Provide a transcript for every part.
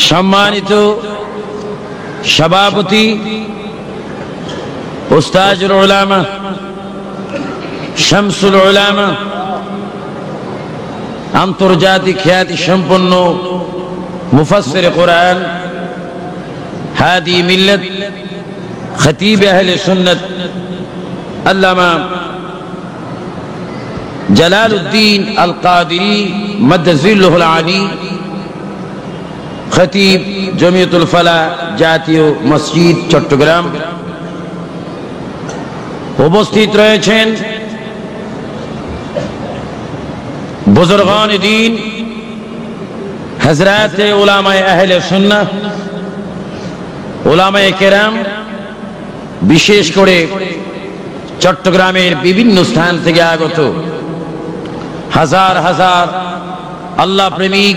সম্মানিত সভাপতি উস্তাজুল উলামা শামসুল উলামা, আন্তর্জাতিক খ্যাতি সম্পন্ন মুফাসসির কোরআন, হাদি মিল্লাত, খতিব আহলে সুন্নাত আল্লামা জালালউদ্দিন আল কাদেরী মাদ্দাজিল্লাহুল আলী, খতিব জমিয়তুল ফালাহ জাতীয় মসজিদ চট্টগ্রাম। উপস্থিত রয়েছেন বুজুর্গান দ্বীন, হযরত উলামায়ে আহলে সুন্নাহ, উলামায়ে কেরাম, বিশেষ করে চট্টগ্রামের বিভিন্ন স্থান থেকে আগত হাজার হাজার আল্লাহ প্রেমিক,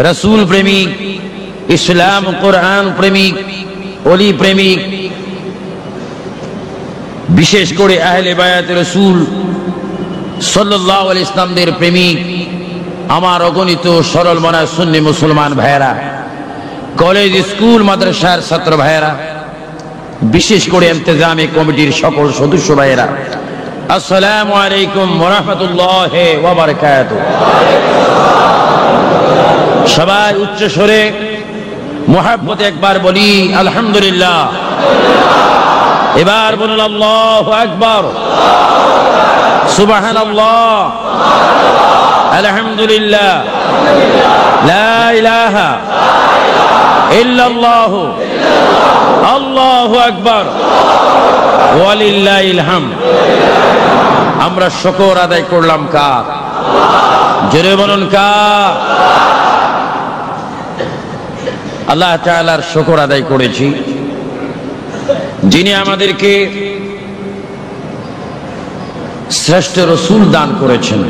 রসুল প্রেমিক, ইসলাম কোরআন প্রেমিক, ওলি প্রেমিক, বিশেষ করে আহলে বায়াত রসুল সাল্লাল্লাহু আলাইহি ইসলামদের প্রেমিক আমার অগণিত সরল মনা সুন্নি মুসলমান ভাইয়েরা, কলেজ স্কুল মাদ্রাসার ছাত্র ভাইয়েরা, বিশেষ করে ইন্তেজামী কমিটির সকল সদস্য ভাইয়েরা, আসসালামু আলাইকুম ওয়া রাহমাতুল্লাহি ওয়া বারাকাতুহু। সবাই উচ্চ স্বরে মুহাব্বতে একবার বলি আলহামদুলিল্লাহ। এবার বলুন আল্লাহু আকবার, সুবহানাল্লাহ, আলহামদুলিল্লাহ, লা ইলাহা ইল্লাল্লাহ, আল্লাহু আকবার, ওয়ালিল্লাহিল হামদ। আমরা শুকর আদায় করলাম কার? জোরে বলুন কার? আল্লাহ তাআলার শুকর আদায় করেছি, যিনি আমাদেরকে শ্রেষ্ঠ রসুল দান করেছেন,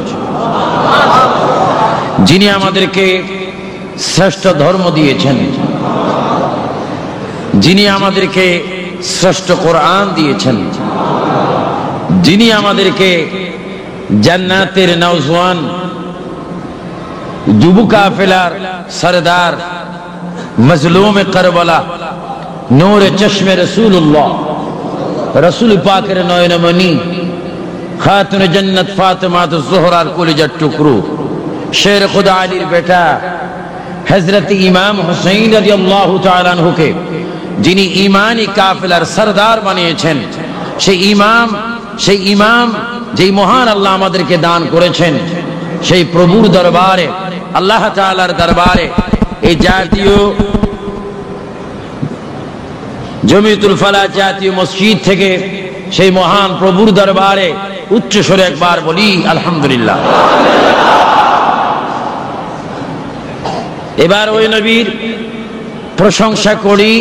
যিনি আমাদেরকে শ্রেষ্ঠ ধর্ম দিয়েছেন, যিনি আমাদেরকে শ্রেষ্ঠ কোরআন দিয়েছেন, যিনি আমাদেরকে জান্নাতের নওজওয়ান যুব কাফেলার সরদার, মজলুম কারবালা, নূরে চশমে রসুল্লাহ, রসুল পাকের নয়নমণি, খাতুনে জান্নাত ফাতেমাতুজ জোহরার কলিজার টুকরো, শের খুদা আলীর বেটা হযরত ইমাম হুসাইন রাদিয়াল্লাহু তাআলা আনহুকে যিনি ঈমানি কাফেলার সরদার বানিয়েছেন, সেই ইমাম যেই মহান আল্লাহ আমাদেরকে দান করেছেন, সেই প্রভুর দরবারে, আল্লাহ তাআলার দরবারে, এই জাতীয় জমিয়তুল ফালাহ জাতীয় মসজিদ থেকে সেই মহান প্রভুর দরবারে উচ্চ স্বরে একবার বলি আলহামদুলিল্লাহ। এবার ওই নবীর প্রশংসা করি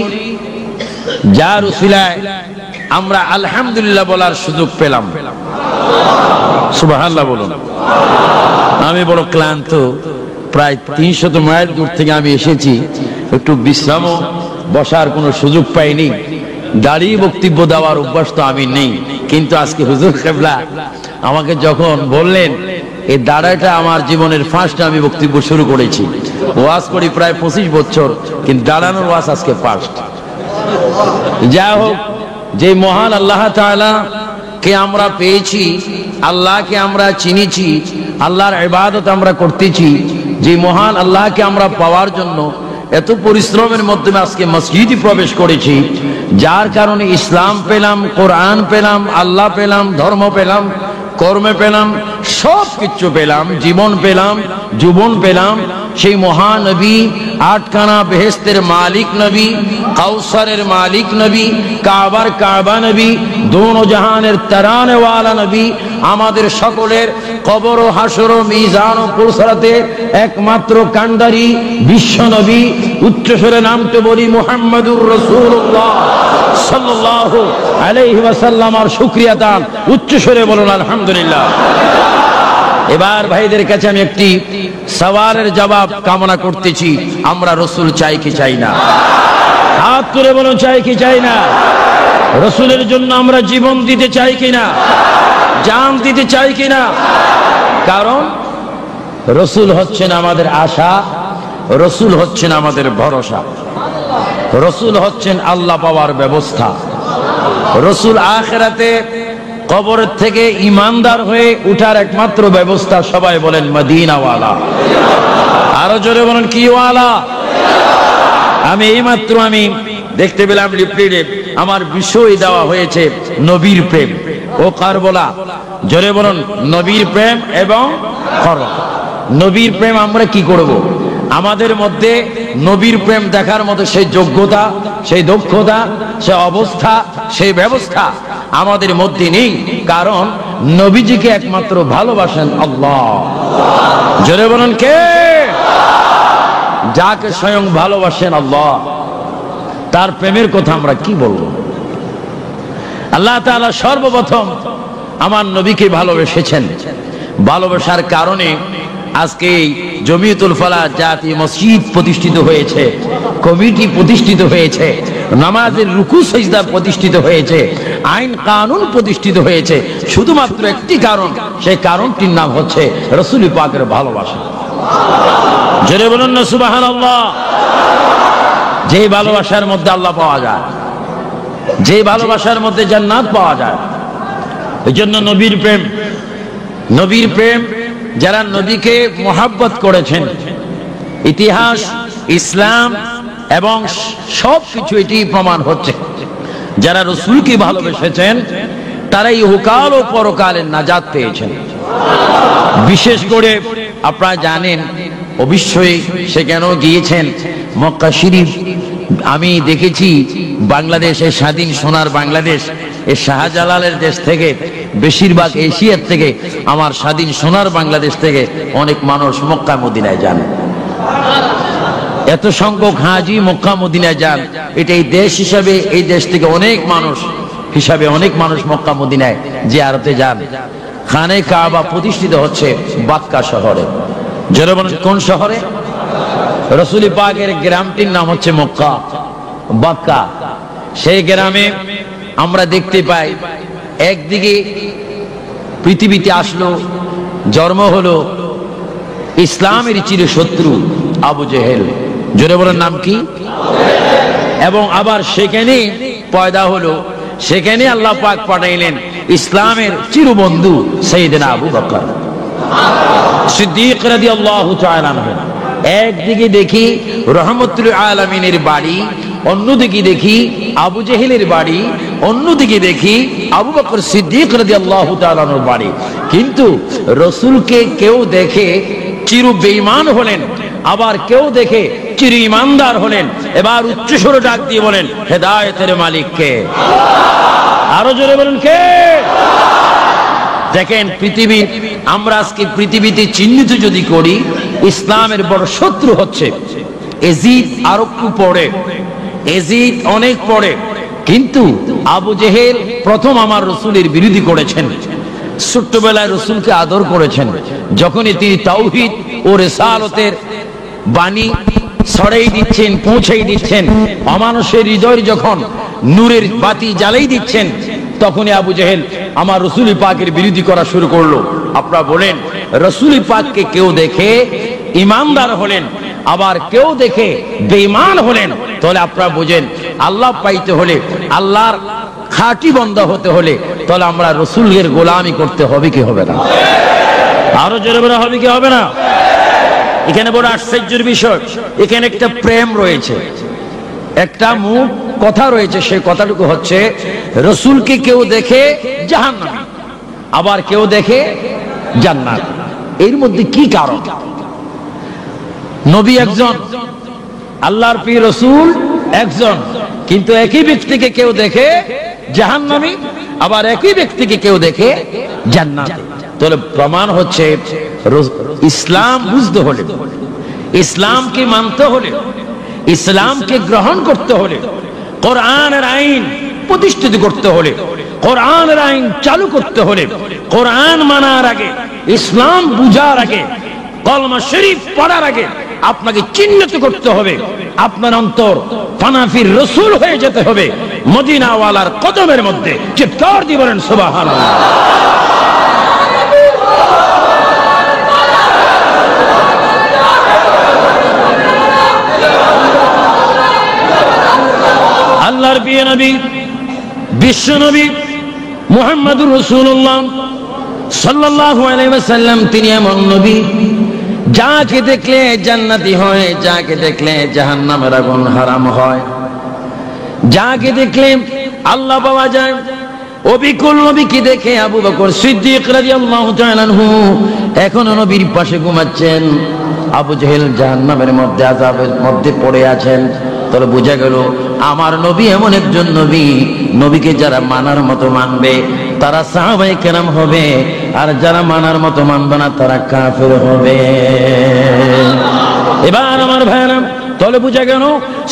যার উসিলায় আমরা আলহামদুলিল্লাহ বলার সুযোগ পেলাম। সুবহানাল্লাহ বলুন। আমি বড় ক্লান্ত, প্রায় 300 মাইল দূর থেকে আমি এসেছি, একটু বিশ্রামও বসার কোনো সুযোগ পাইনি। দাঁড়িয়ে বক্তব্য দেওয়ার অভ্যাস তো আমি নেই, কিন্তু আজকে হুজুর কেবলা আমাকে যখন বললেন, এই দাঁড়াটা আমার জীবনের ফার্স্ট আমি বক্তব্য শুরু করেছি। ওয়াজ করি প্রায় 25 বছর, কিন্তু দাঁড়ানোর ওয়াজ আজকে ফার্স্ট। যা হোক, যে মহান আল্লাহ তাআলা কে আমরা পেয়েছি, আল্লাহকে আমরা চিনেছি, আল্লাহর ইবাদত আমরা করতেছি, যে মহান আল্লাহকে আমরা পাওয়ার জন্য এত পরিশ্রমের মাধ্যমে আজকে মসজিদে প্রবেশ করেছি, যার কারণে ইসলাম পেলাম, কোরআন পেলাম, আল্লাহ পেলাম, ধর্ম পেলাম, কর্মে পেলাম, সব কিছু পেলাম, জীবন পেলাম, যৌবন পেলাম। সেই মহানবী, আটখানা বেহেশতের মালিক নবী, কাউসারের মালিক নবী, কাবার কাবা নবী, দোনো জাহানের তারানে ওয়ালা নবী, আমাদের সকলের কবর ও হাসর ও মিজান ও পুরসরাতে একমাত্র কান্ডারি বিশ্ব নবী, উচ্চস্বরে নামতে বলি মুহাম্মাদুর রাসূলুল্লাহ সাল্লাল্লাহু আলাইহি ওয়াসাল্লাম। আর শুকরিয়া দান, উচ্চস্বরে বলুন আলহামদুলিল্লাহ। এবার ভাইদের কাছে আমি একটি সওয়ালের জবাব কামনা করতেছি, আমরা রসুল চাই কি চাই না? হাত তুলে বলুন, চাই কি চাই না? রসুলের জন্য আমরা জীবন দিতে চাই কিনা, জান দিতে চাই কিনা? কারণ রসুল হচ্ছেন আমাদের আশা, রসুল হচ্ছেন আমাদের ভরসা, রসুল হচ্ছেন আল্লাহ পাওয়ার ব্যবস্থা, রসুল আখিরাতে কবরের থেকে ইমানদার হয়ে উঠার একমাত্র ব্যবস্থা। সবাই বলেন মদিনাওয়ালা, আরো জোরে বলেন কি ওয়ালা। আমি এইমাত্র আমি দেখতে পেলাম লিফলেটে আমার বিষয় দেওয়া হয়েছে নবীর প্রেম ও কারবালা। জোরে বলুন নবীর প্রেম এবং কারবালা। নবীর প্রেম আমরা কি করব? আমাদের মধ্যে নবীর প্রেম দেখার মতো সেই যোগ্যতা, সেই দক্ষতা, সেই অবস্থা, সেই ব্যবস্থা আমাদের মধ্যে নেই। কারণ নবীজিকে একমাত্র ভালোবাসেন আল্লাহ। জোরে বলুন কে? যাকে স্বয়ং ভালোবাসেন আল্লাহ, তার প্রেমের কথা আমরা কি বলবো? আল্লাহ তাআলা সর্বপ্রথম আমার নবীকে ভালোবেসেছেন। ভালোবাসার কারণে আজকে জমিয়তুল ফালাহ জাতীয় মসজিদ প্রতিষ্ঠিত হয়েছে, কমিটি প্রতিষ্ঠিত হয়েছে, নামাজের রুকু সিজদা প্রতিষ্ঠিত হয়েছে, আইন কানুন প্রতিষ্ঠিত হয়েছে। শুধুমাত্র একটি কারণ, সেই কারণটির নাম হচ্ছে রাসূল পাকের ভালোবাসা। জোরে বলুন না সুবহানাল্লাহ। যে ভালোবাসার মধ্যে আল্লাহ পাওয়া যায়, যে ভালোবাসার মধ্যে জান্নাত পাওয়া যায়। এই জন্য নবীর প্রেম, নবীর প্রেম, যারা নবীকে মোহাব্বত করেছেন, ইতিহাস, ইসলাম এবং সবকিছু এটি প্রমাণ হচ্ছে। যারা রাসূলকে ভালোবেসেছেন তারাই ইহকাল ও পরকালের নাজাত পেয়েছেন। বিশেষ করে আপনারা জানেন অবশ্যই সেখানেও গিয়েছেন মক্কা শরীফ। আমি দেখেছি বাংলাদেশের স্বাধীন সোনার বাংলাদেশ, এই শাহজালালের দেশ থেকে, বেশিরভাগ এশিয়ার থেকে, আমার স্বাধীন সোনার বাংলাদেশ থেকে অনেক মানুষ মক্কা মদিনায় যান। এত সংখ্যক হাজি মক্কা মদিনায় যান, এটা এই দেশ হিসাবে, এই দেশ থেকে অনেক মানুষ হিসাবে অনেক মানুষ মক্কা মদিনায় জিয়ারতে যান। খানে কাবা প্রতিষ্ঠিত হচ্ছে বাক্কা শহরে। যারা বলেন কোন শহরে? রাসূল পাকের গ্রামটির নাম হচ্ছে মক্কা, বাক্কা। সেই গ্রামে আমরা দেখতে পাই একদিকে পৃথিবীতে আসলো, জন্ম হলো ইসলামের চিরশত্রু আবু জেহেল। জোরে বলেন নাম কি? এবং আবার সেখানে পয়দা হলো, সেখানে আল্লাহ পাক পাঠাইলেন ইসলামের চিরবন্ধু সাইয়েদনা আবু বকর সিদ্দিক রাদিয়াল্লাহু তাআলা আনহু। একদিকে দেখি রহমতুল আলামিনের বাড়ি, অন্যদিকে দেখি আবু জেহেলের বাড়ি, অন্যদিকে দেখি আবু বকর সিদ্দিক রাদিয়াল্লাহু তাআলা আনহুর বাড়ি। কিন্তু রাসূলকে কেউ দেখে চির বেঈমান হলেন, আবার কেউ দেখে চির ঈমানদার হলেন। এবার উচ্চস্বরে ডাক দিয়ে বলেন হেদায়েতের মালিক কে? আরো জোরে বলেন কে? দেখেন পৃথিবী, আমরা আজকে পৃথিবীতে চিহ্নিত যদি করি, ইসলামের বড় শত্রু হচ্ছে এজিদ। আর একটু পরে এজিদ, অনেক পরে। কিন্তু আবু জেহেল প্রথম আমার রাসূলের বিরোধী করেছেন। ছোট্টবেলায় রাসূলকে আদর করেছেন। যখনই তিনি তাওহীদ ও রিসালাতের বাণী ছড়াই দিচ্ছেন, পৌঁছাই দিচ্ছেন, অমানুষের হৃদয় যখন নূরের বাতি জ্বালাই দিচ্ছেন, তখনই আবু জেহেল আমার রাসূল পাকের বিরোধী করা শুরু করলো। আপনারা বলেন রাসূল পাককে কেউ দেখে ঈমানদার হলেন, আবার কেউ দেখে বেঈমান হলেন। তাহলে আপনারা বুঝেন আল্লাহ পাইতে হলে, আল্লাহর খাঁটি বান্দা হতে হলে, তাহলে আমরা রাসূলের গোলামি করতে হবে কি হবে না? আরো জোরে বলা হবে কি হবে না? এখানে বড় আশ্চর্যের বিষয়, এখানে একটা প্রেম রয়েছে, একটা মুখ কথা রয়েছে। সেই কথাটুকু হচ্ছে রাসূলকে কেউ দেখে জাহান্নামী, আবার কেউ দেখে জান্নাত। এর মধ্যে কি কারণ? নবী একজন, আল্লাহর প্রিয় রাসূল একজন, কিন্তু একই ব্যক্তিকে কেউ দেখে জাহান্নামী, আবার একই ব্যক্তিকে কেউ দেখে জান্নাতে। তাহলে প্রমাণ হচ্ছে ইসলাম বুঝতে হলে, ইসলামকে মানতে হলে, ইসলামকে গ্রহণ করতে হলে, কোরআনের আইন প্রতিষ্ঠিত করতে হলে, কোরআনের আইন চালু করতে হলে, কোরআন মানার আগে, ইসলাম বুঝার আগে, কলমা শরীফ পড়ার আগে আপনাকে চিহ্নিত করতে হবে। আপনার অন্তর ফানাফির রাসূল হয়ে যেতে হবে মদিনাওয়ালার কদমের মধ্যে। চিৎকার দিয়ে বলেন সুবহানাল্লাহ। আল্লাহর প্রিয় নবী বিশ্ব নবী মুহাম্মদুর রাসূলুল্লাহ সাল্লাল্লাহু আলাইহি ওয়াসাল্লাম তিনি এমন নবী যাকে দেখলে জান্নাতি হয়, যাকে দেখলে জাহান্নামের আগুন হারাম হয়, যাকে দেখলে আল্লাহ পাওয়া যায়। অবিকল নবীকে দেখে আবু বকর সিদ্দিক রাদিয়াল্লাহু তাআলা আনহু এখনো নবীর পাশে ঘুমাচ্ছেন। আবু জেহেল জাহান্নামের মধ্যে আযাবের মধ্যে পড়ে আছেন। তাহলে বোঝা গেল আমার নবী এমন একজন নবী, নবীকে যারা মানার মতো মানবে তারা সাহাবায়ে কেরাম হবে, আর যারা মানার মতো মানবে না তারা কাফের হবে। এবার আমার ভাইরা তাহলে বোঝা গেল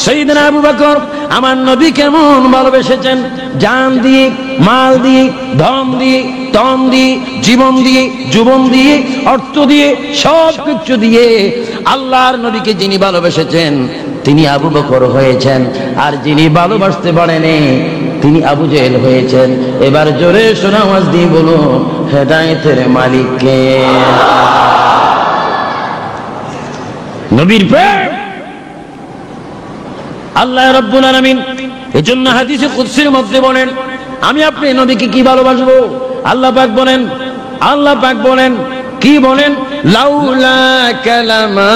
সাইয়েদনা আবু বকর আমার নবী কেমন ভালোবেসেছেন, জান দিয়ে, মাল দিয়ে, ধন দিয়ে, তন দিয়ে, জীবন দিয়ে, যৌবন দিয়ে, অর্থ দিয়ে, সব কিছু দিয়ে আল্লাহর নবীকে যিনি ভালোবেসেছেন তিনি আবু বকর হয়েছেন, আর যিনি ভালোবাসতে পারেনি তিনি আবু জেহেল হয়েছেন। এবার জোরে শোনা আওয়াজ দিয়ে বলুন হেদায়েতের মালিক কে? নবীর প্রেম আল্লাহ রাব্বুল আলামিন এজন্য হাদিসে কুদসির মধ্যে বলেন আমি আপনি নবীকে কি ভালোবাসবো। আল্লাহ পাক বলেন কি বলেন, লাউলা কালামা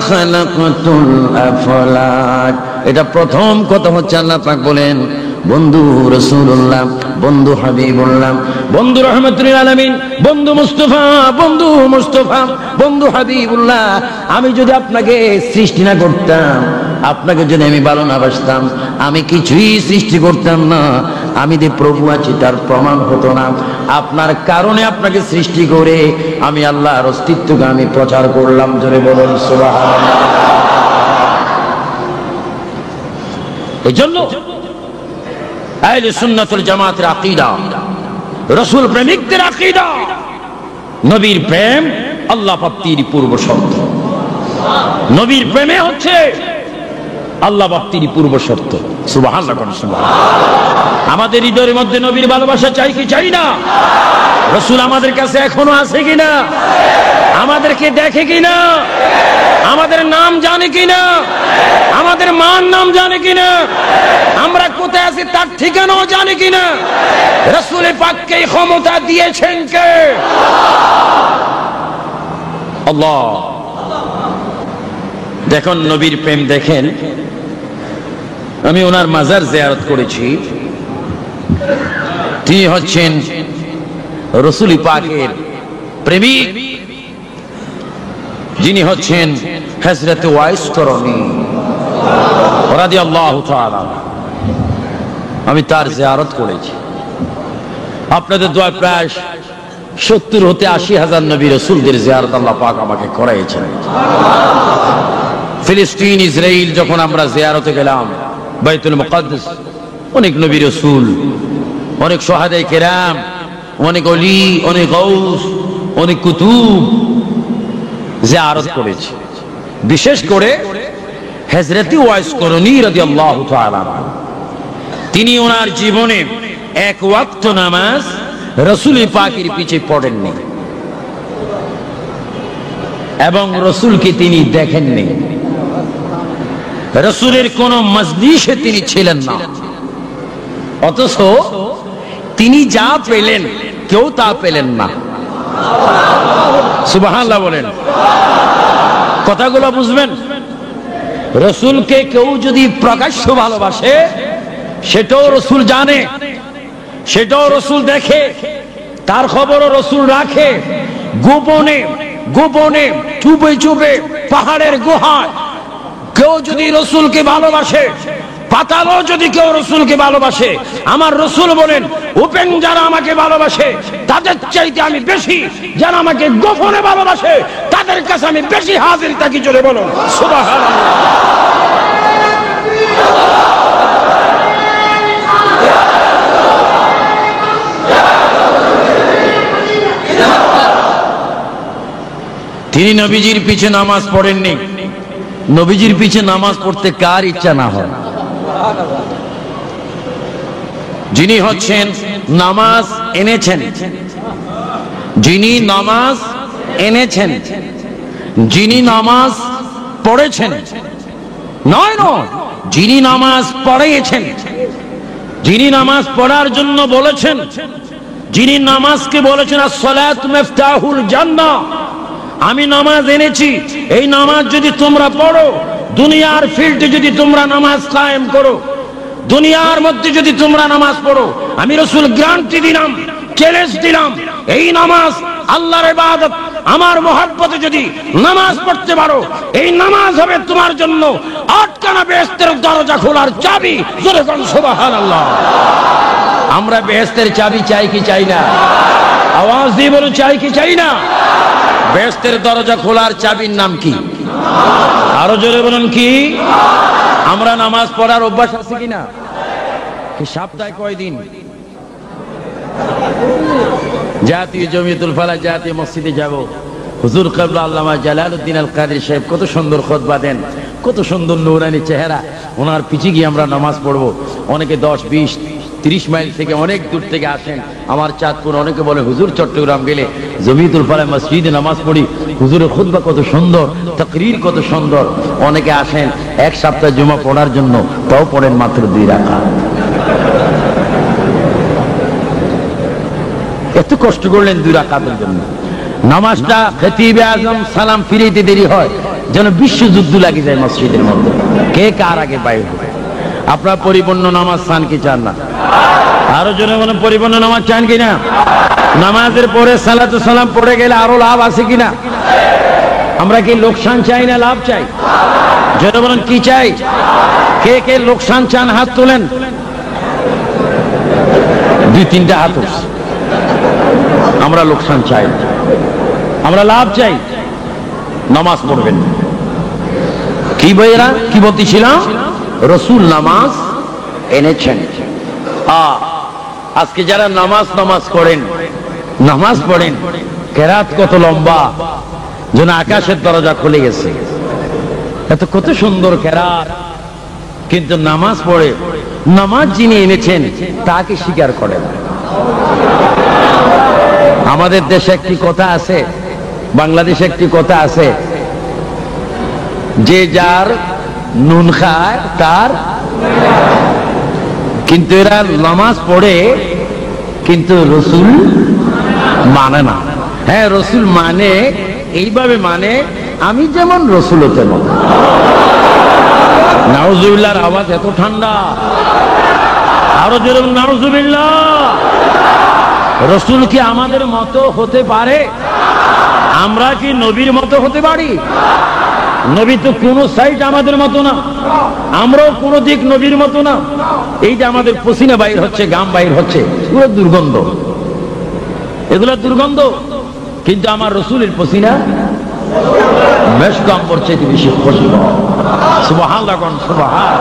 খালাকাতুল আফলাক। এটা প্রথম কথা হচ্ছে আল্লাহ পাক বলেন বন্ধু রাসূলুল্লাহ, বন্ধু হাবিবুল্লাহ, বন্ধু রাহমাতুল আলামিন, বন্ধু মুস্তাফা, বন্ধু হাবিবুল্লাহ, আমি যদি আপনাকে সৃষ্টি না করতাম, আপনাকে যদি আমি ভালো না বাসতাম, আমি কিছুই সৃষ্টি করতাম না। আমি যে প্রভু আছি তার প্রমাণ হতো না। আপনার কারণে আপনাকে সৃষ্টি করে আমি আল্লাহর অস্তিত্বকে আমি প্রচার করলাম। জোরে বলুন সুবহানাল্লাহ। এজন্য আহলে সুন্নাত ওয়াল জামাতের আকীদা, রাসূল প্রেমিকদের আকীদা, নবীর প্রেম আল্লাহ প্রাপ্তির পূর্ব শর্ত। নবীর প্রেমে হচ্ছে আল্লাহ প্রাপ্তির পূর্ব শর্ত। সুবহানাল্লাহ, সুবহানাল্লাহ। আমাদের হৃদয়ের মধ্যে নবীর ভালোবাসা চাই কি চাই না? রাসূল আমাদের কাছে এখনো আছে কিনা? আমাদেরকে দেখে কিনা? আমাদের নাম জানে কিনা? আমাদের মান নাম জানে কিনা? আমরা কোথায় আছি তার ঠিকানাও জানে কিনা? রাসূল পাককে ক্ষমতা দিয়েছেন কে? আল্লাহ। দেখুন নবীর প্রেম দেখেন। আমি ওনার মাজার জিয়ারত করেছি। তিনি হচ্ছেন রাসূল পাকের প্রেমিক, যিনি হচ্ছেন হযরত ওয়াইস করণী রাদিয়াল্লাহু তাআলা। আমি তার জিয়ারত করেছি। আপনাদের দোয়া প্রায় 70 হতে 80 হাজার নবী রাসূলদের জিয়ারত আল্লাহ পাক আমাকে করাইছেন। ফিলিস্তিন, ইসরাইল যখন আমরা জিয়ারতে গেলাম, বাইতুল মুকাদ্দাস, অনেক নবী রাসূল, অনেক শুহাদায়ে কেরাম, অনেক ওলি, অনেক গাউস, অনেক কুতুব জিয়ারত করেছি। বিশেষ করে হযরত ওয়াইস করণী রাদিয়াল্লাহু তাআলা, তিনি ওনার জীবনে এক ওয়াক্ত নামাজ রাসূল পাকের পিছে পড়েননি এবং রাসূলকে তিনি দেখেননি। রাসূলের কোন মজলিসে তিনি ছিলেন না, অথচ তিনি যা পেলেন কেউ তা পেলেন না। সুবহানাল্লাহ বলেন। কথাগুলো বুঝবেন। রাসূলকে কেউ যদি প্রকাশ্য ভালোবাসে সেটাও রাসূল জানে, সেটাও রাসূল দেখে, তার খবরও রাসূল রাখে। গোপনে গোপনে, চুপে চুপে, পাহাড়ের গুহায় কেউ যদি রাসূলকে ভালোবাসে, পাতালও যদি কেউ রাসূলকে ভালোবাসে, আমার রাসূল বলেন ওপেন যারা আমাকে ভালোবাসে তাদের চাইতে আমি বেশি, যারা আমাকে গোপনে ভালোবাসে তাদের কাছে আমি বেশি হাজির থাকি। জোরে বলুন সুবহানাল্লাহ। তিনি নবীজির পিছে নামাজ পড়েননি। নবীজির পিছে নামাজ পড়তে কার ইচ্ছা না হয়? যিনি হচ্ছেন নামাজ এনেছেন, যিনি নামাজ এনেছেন, যিনি নামাজ পড়েছেন, নয় নয়, যিনি নামাজ পড়িয়েছেন, যিনি নামাজ পড়ার জন্য বলেছেন, যিনি নামাজকে বলেছেন আস-সালাতু মিফতাহুল জান্নাহ, আমি নামাজ এনেছি, এই নামাজ যদি তোমরা পড়ো, দুনিয়ার ফিল্ডে যদি তোমরা নামাজ কায়েম করো, দুনিয়ার মধ্যে যদি তোমরা নামাজ পড়ো, আমি রাসূল গ্যারান্টি দিলাম, চ্যালেঞ্জ দিলাম, এই নামাজ আল্লাহর ইবাদত, আমার মহব্বতে যদি নামাজ পড়তে পারো, এই নামাজ হবে তোমার জন্য আটখানা বেহেশতের দরজা খোলার চাবি। জোরে বলুন সুবহানাল্লাহ। আমরা বেহেশতের চাবি চাই কি চাই না? আওয়াজ দিয়ে বলুন, চাই কি চাই না? বেহেশতের দরজা খোলার চাবির নাম কি? আরো জোরে বলুন কি? আমরা নামাজ পড়ার অভ্যাস আছে কিনা? কি সপ্তাহে কয়দিন জাতীয় জমিয়তুল ফালাহ জাতীয় মসজিদে যাব, হুজুর কিবলা আল্লামা জালালউদ্দিন আল কাদের সাহেব কত সুন্দর খুতবা দেন, কত সুন্দর নূরানি চেহারা, ওনার পিছে গিয়ে আমরা নামাজ পড়বো। অনেকে 10, 20, 30 মাইল থেকে, অনেক দূর থেকে আসেন। আমার চাঁদপুর, অনেকে বলে হুজুর চট্টগ্রাম গেলে জমিয়তুল ফালাহ মসজিদে নামাজ পড়ি, হুজুরের খুতবা কত সুন্দর, তাকরীর কত সুন্দর। অনেকে আসেন এক সপ্তাহ জুমা পড়ার জন্য, তাও পড়েন মাত্র 2 রাকাত। এত কষ্ট করলেন 2 রাকাতের জন্য। নামাজটা খতিবে আজম সালাম ফিরাইতে দেরি হয়, যেন বিশ্বযুদ্ধ লাগে যায় মসজিদের মধ্যে, কে কার আগে বাইর হবে। আপনারা পরিপূর্ণ নামাজ চান কি চান না? আরো জনে বলেন, পরিপূর্ণ নামাজ চান কিনা? নামাজের পরে সালাতু সালাম পড়ে গেলে আরো লাভ আছে কিনা? আমরা কি লোকসান চাই না লাভ চাই? জনে বলেন কি চাই? কে কে লোকসান চান হাত তোলেন। 2-3টা হাত উঠছে। আমরা লোকসান চাই, আমরা লাভ চাই। নামাজ পড়বেন। কি ভাইরা, কি বলতেছিলাম? রাসূল নামাজ এনেছেন। আজকে যারা নামাজ করেন, নামাজ পড়েন, কেরাত কত লম্বা, যেন আকাশের দরজা খুলে গেছে, এত কত সুন্দর কেরাত, কিন্তু নামাজ পড়ে, নামাজ যিনি এনেছেন তাকে স্বীকার করে না। আমাদের দেশে একটি কথা আছে, বাংলাদেশে একটি কথা আছে, যে যার নুন খায় তার, কিন্তু এরা নামাজ পড়ে কিন্তু রসুল মানে না। হ্যাঁ, রসুল মানে, এইভাবে মানে আমি যেমন রসুল তেমন। নাউজুবিল্লাহর আওয়াজ এত ঠান্ডা, আরো জোরে নাউজুবিল্লাহ। রসুল কি আমাদের মতো হতে পারে? আমরা কি নবীর মতো হতে পারি? নবী তো কোন সাইড আমাদের মতো না, আমরাও কোন দিক নবীর মতো না। এইটা আমাদের পসিনা বাইর হচ্ছে, গাম বাইর হচ্ছে, এগুলো দুর্গন্ধ, এগুলো দুর্গন্ধ। কিন্তু আমার রসুলের পসিনা বেশ কম পড়ছে, বেশি খুশি। সুবহানাল্লাহ, সুবহান।